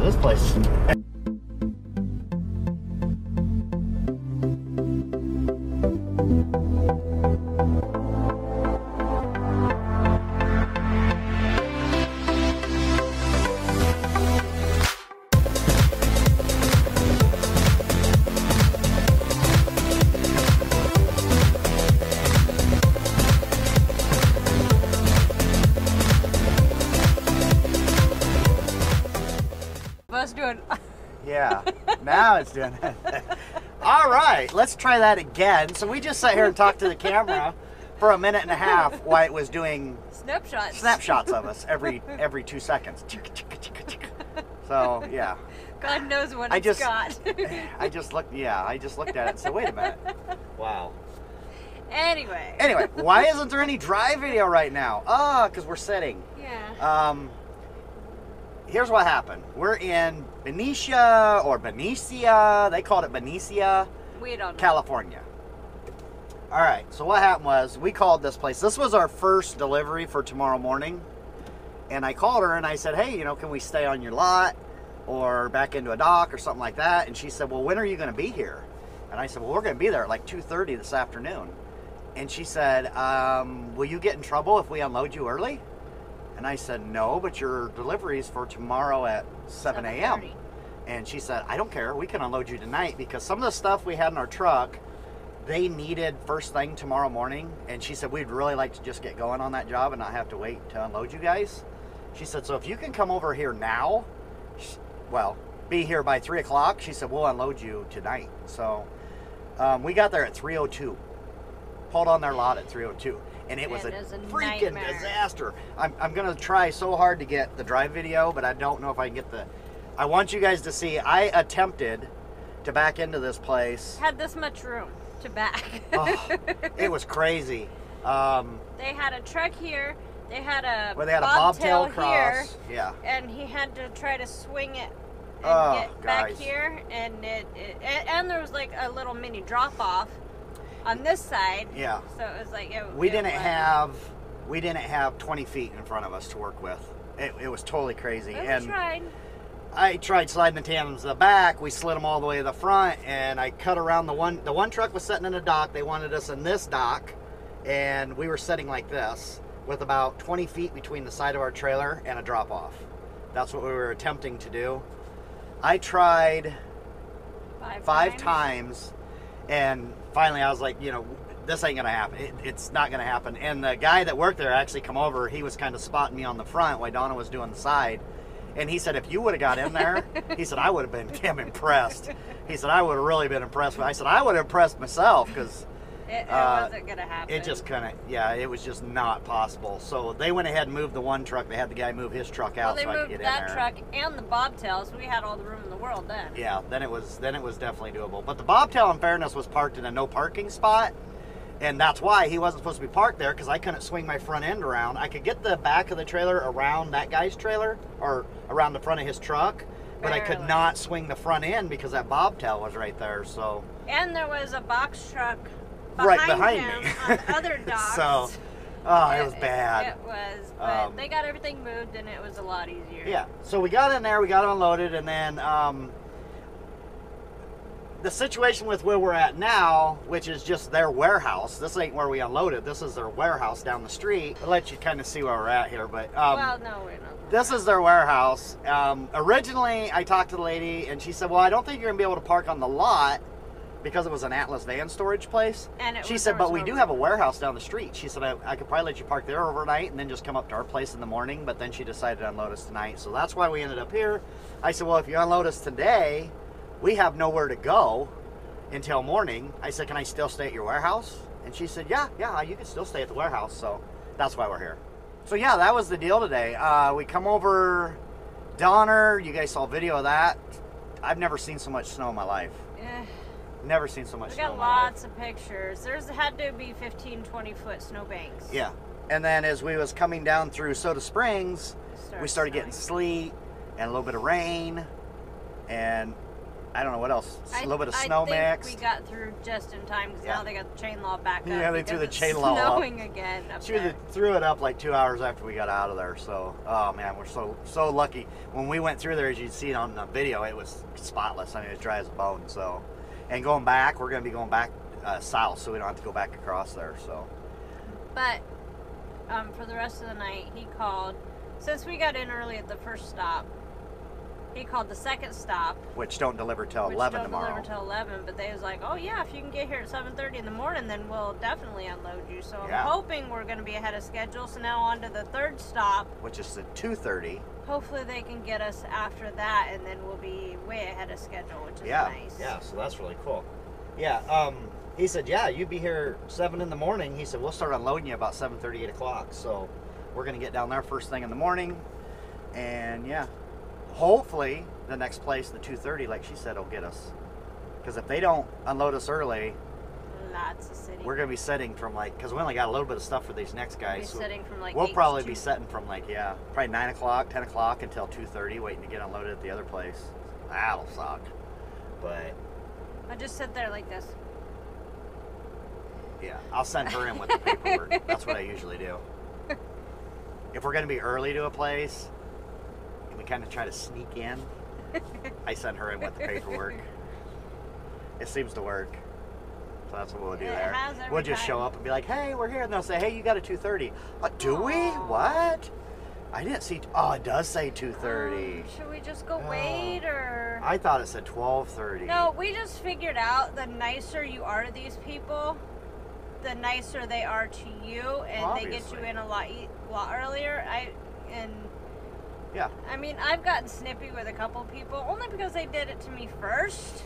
This place. Yeah, now it's doing it. All right, let's try that again. So we just sat here and talked to the camera for a minute and a half while it was doing snapshots of us every 2 seconds. So yeah. God knows what it's got. I just looked at it and said, wait a minute. Wow. Anyway, why isn't there any drive video right now? Because we're sitting. Yeah. Here's what happened. We're in Benicia or Benicia. They called it Benicia. We don't know. California. All right. So what happened was we called this place. This was our first delivery for tomorrow morning. And I called her and I said, hey, can we stay on your lot or back into a dock or something like that? And she said, well, when are you going to be here? And I said, well, we're going to be there at like 2:30 this afternoon. And she said, will you get in trouble if we unload you early? And I said, no, but your delivery is for tomorrow at 7 a.m. And she said, I don't care. We can unload you tonight because some of the stuff we had in our truck, they needed first thing tomorrow morning. And she said, we'd really like to just get going on that job and not have to wait to unload you guys. She said, so if you can come over here now, well, be here by 3 o'clock, she said, we'll unload you tonight. So we got there at 3:02. Pulled on their lot at 3:02. And it was a freaking disaster. I'm going to try so hard to get the drive video, but I don't know if I can get the... I want you guys to see, I attempted to back into this place. Had this much room to back. Oh, it was crazy. They had a truck here. They had a bobtail here. Yeah. And he had to try to swing it and get back here. And and there was like a little mini drop-off on this side. Yeah. So it was like we didn't have 20 feet in front of us to work with. It was totally crazy. But I tried sliding the tandems to the back. We slid them all the way to the front, and I cut around the one truck was sitting in a dock. They wanted us in this dock, and we were sitting like this with about 20 feet between the side of our trailer and a drop off. That's what we were attempting to do. I tried five times. And finally, I was like, this ain't going to happen. It's not going to happen. And the guy that worked there actually come over. He was kind of spotting me on the front while Donna was doing the side. And he said, if you would have got in there, he said, I would have been damn impressed. He said, I would have really been impressed. I said, I would have impressed myself because... It wasn't going to happen. It just kind of, it was just not possible. So they went ahead and moved the one truck. They had the guy move his truck out so I could get in there. Well, they moved that truck and the bobtail, so we had all the room in the world then. Yeah, then it was definitely doable. But the bobtail, in fairness, was parked in a no parking spot. And that's why he wasn't supposed to be parked there, because I couldn't swing my front end around. I could get the back of the trailer around that guy's trailer, or around the front of his truck. But I could not swing the front end because that bobtail was right there, so. And there was a box truck right behind me on other docks. So, it was bad. It was, but they got everything moved and it was a lot easier. Yeah, so we got in there, we got unloaded, and then the situation with where we're at now, which is just their warehouse. This ain't where we unloaded. This is their warehouse down the street. I'll let you kind of see where we're at here, but well, no, we're not. This is their warehouse. Originally, I talked to the lady, and she said, well, I don't think you're going to be able to park on the lot, because it was an Atlas van storage place. And she said, but we do have a warehouse down the street. She said, I could probably let you park there overnight and then just come up to our place in the morning. But then she decided to unload us tonight. So that's why we ended up here. I said, well, if you unload us today, we have nowhere to go until morning. I said, can I still stay at your warehouse? And she said, yeah, you can still stay at the warehouse. So that's why we're here. So yeah, that was the deal today. We come over Donner. You guys saw a video of that. I've never seen so much snow in my life. Yeah. Never seen so much snow. We got lots of pictures. There's had to be 15, 20 foot snow banks. Yeah. And then as we was coming down through Soda Springs, we started getting sleet and a little bit of rain. And I don't know what else. A little bit of snow mix. We got through just in time because now they got the chain law back up. Yeah, they threw the chain law up. Snowing again. She threw it up like 2 hours after we got out of there. So, oh man, we're so lucky. When we went through there, as you see it on the video, it was spotless. I mean, it was dry as a bone. So, and going back, we're going to be going back south, so we don't have to go back across there. So, but for the rest of the night, he called. Since we got in early at the first stop, he called the second stop, which don't deliver till 11 tomorrow. Deliver till 11, but they was like, oh yeah, if you can get here at 7:30 in the morning, then we'll definitely unload you. So I'm hoping we're going to be ahead of schedule. So now on to the third stop, which is the 2:30. Hopefully they can get us after that, and then we'll be way ahead of schedule, which is nice. Yeah, so that's really cool. Yeah, he said, yeah, you'd be here 7 in the morning. He said, we'll start unloading you about 7:30, 8 o'clock. So we're going to get down there first thing in the morning, and yeah. Hopefully, the next place, the 2:30, like she said, will get us. Because if they don't unload us early, lots of sitting. We're going to be sitting from because we only got a little bit of stuff for these next guys. We'll be sitting from we'll probably be sitting from probably 9 o'clock, 10 o'clock until 2:30, waiting to get unloaded at the other place. That'll suck. But I'll just sit there like this. Yeah, I'll send her in with the paperwork. That's what I usually do. If we're going to be early to a place, we kind of try to sneak in. I send her in with the paperwork. It seems to work. So that's what we'll do there. We'll just show up and be like, hey, we're here. And they'll say, hey, you got a 2:30. Do we? What? I didn't see. Oh, it does say 2:30. Should we just go wait or? I thought it said 12:30. No, we just figured out the nicer you are to these people, the nicer they are to you, and they get you in a lot earlier. Yeah. I mean, I've gotten snippy with a couple people only because they did it to me first,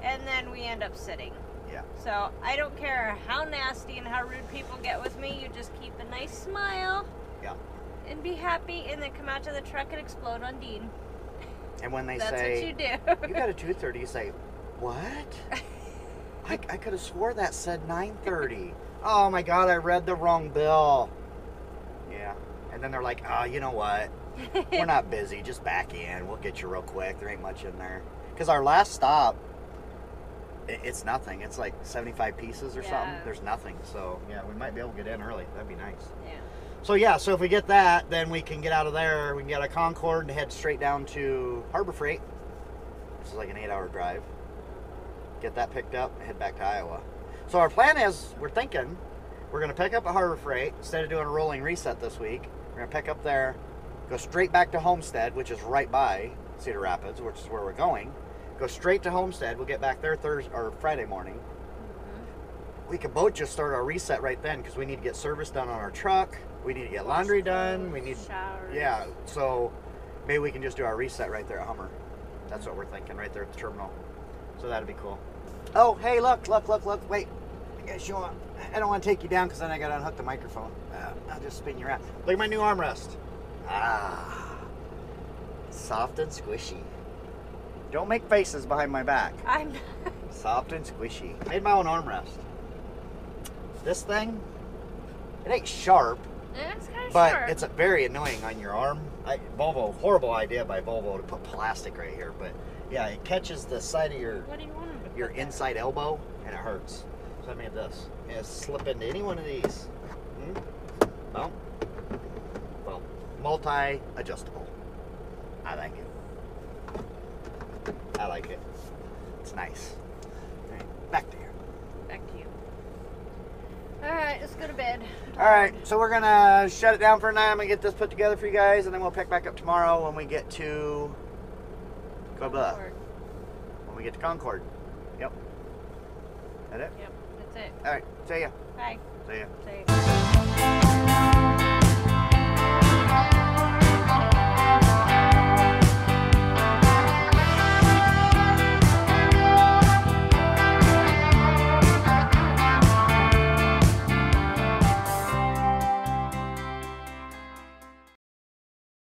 and then we end up sitting. Yeah. So I don't care how nasty and how rude people get with me. You just keep a nice smile. Yeah. And be happy, and then come out to the truck and explode on Dean. And when they That's say, what you do. You got a 2:30, you say, what? I could have swore that said 9:30. Oh my God, I read the wrong bill. Yeah. And then they're like, oh, you know what? We're not busy. Just back in. We'll get you real quick. There ain't much in there. Because our last stop, it's nothing. It's like 75 pieces or something. There's nothing. So, yeah, we might be able to get in early. That'd be nice. Yeah. So, yeah, so if we get that, then we can get out of there. We can get a Concord and head straight down to Harbor Freight. This is like an 8-hour drive. Get that picked up and head back to Iowa. So our plan is, we're thinking, we're going to pick up at Harbor Freight. Instead of doing a rolling reset this week, we're going to pick up there, go straight back to Homestead, which is right by Cedar Rapids, which is where we're going. Go straight to Homestead. We'll get back there Thursday or Friday morning. We could both just start our reset right then because we need to get service done on our truck. We need to get laundry done. We need showers. Yeah, so maybe we can just do our reset right there at Hummer. That's what we're thinking, right there at the terminal. So that'd be cool. Oh, hey, look. Wait. I don't want to take you down because then I got to unhook the microphone. I'll just spin you around. Look at my new armrest. Soft and squishy. Don't make faces behind my back. I'm soft and squishy. Made my own armrest. This thing, it ain't sharp. It's kind of but sharp. It's very annoying on your arm. Volvo, horrible idea by Volvo to put plastic right here, but yeah, it catches the side of your inside elbow and it hurts. So I made this. It'll slip into any one of these. Well, multi-adjustable. I like it. I like it. It's nice. All right, back to you. Back to you. All right, let's go to bed. All right, so we're gonna shut it down for now. I'm gonna get this put together for you guys, and then we'll pick back up tomorrow when we get to Concord. When we get to Concord. Yep. That it? Yep, that's it. All right, see ya. Bye. See ya. See ya.